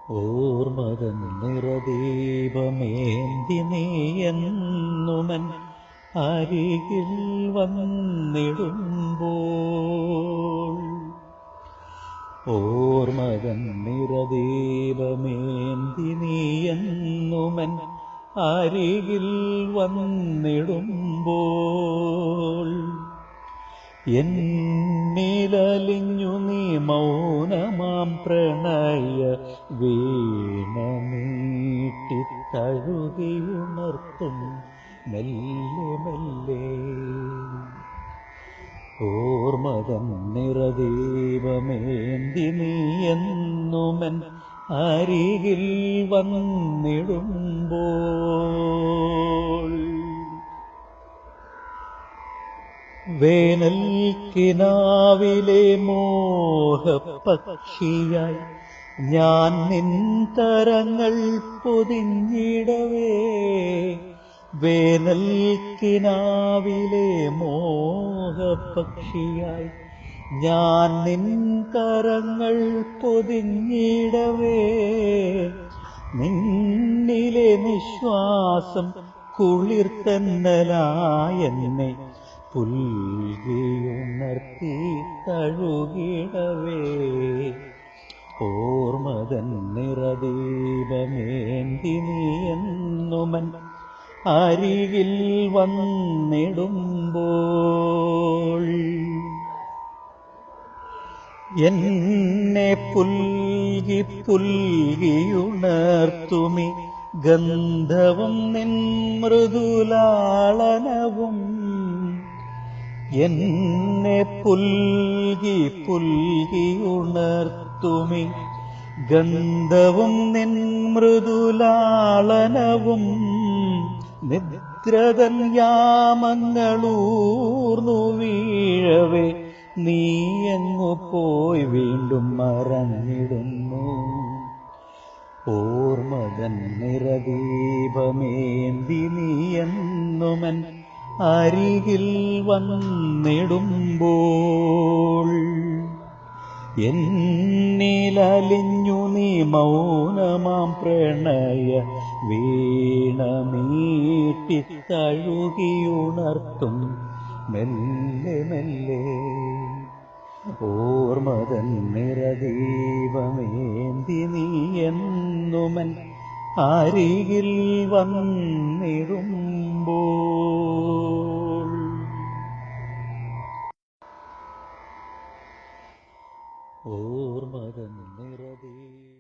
ഓർമ്മതൻ നിറദീപമേന്തി നീയെന്നുമൻ അരികിൽ വന്നിടുമ്പോൾ ഓർമ്മതൻ നിറദീപമേന്തി നീയെന്നുമൻ അരികിൽ വന്നിടുമ്പോൾ എന്നിലലിഞ്ഞു നീ മൗനമാം പ്രണയ വീണമീട്ടി തഴുകിയുണർത്തും മെല്ലെ മെല്ലെ ഓർമ്മതൻ നിറദീപമേന്തി നീയെന്നുമൻ അരികിൽ വന്നിടുമ്പോൾ വേനൽ കിനാവിലെ മോഹപക്ഷിയായി ഞാൻ നിൻ തരങ്ങൾ പൊതിഞ്ഞിടവേ വേനൽ കിനാവിലെ മോഹപക്ഷിയായി ഞാൻ നിൻ കരങ്ങൾ പൊതിഞ്ഞിടവേ നിന്നിലെ നിശ്വാസം കുളിർത്തന്നലായെന്നെ പുൽകിയുണർത്തി തഴുകിടവേ ഓർമ്മതൻ നിറദീപമേന്തി നീയെന്നുമൻ അരികിൽ വന്നിടുമ്പോൾ എന്നെ പുൽകി പുൽകിയുണർത്തുമി ഗന്ധവും നിൻ മൃദുലാളനവും എന്നെ പുൽകി പുൽകിയുണർത്തുമി ഗന്ധവും നിൻ മൃദുലാളനവും നിദ്രതൻ യാമങ്ങളൂർന്നു വീഴവേ നീ എങ്ങു പോയി വീണ്ടും മറഞ്ഞിടുന്നു ഓർമ്മതൻ നിറദീപമേന്തി നീയെന്നുമൻ അരികിൽ വന്നിടുമ്പോൾ എന്നിലലിഞ്ഞു നീ മൗനമാം പ്രണയ വീണമീട്ടി തഴുകിയുണർത്തും മെല്ലെ മെല്ലെ ഓർമ്മതൻ നിറദീപമേന്തി നീയെന്നുമൻ അരികിൽ വന്നിടുമ്പോൾ ഓർമ്മതൻ നിറദീപം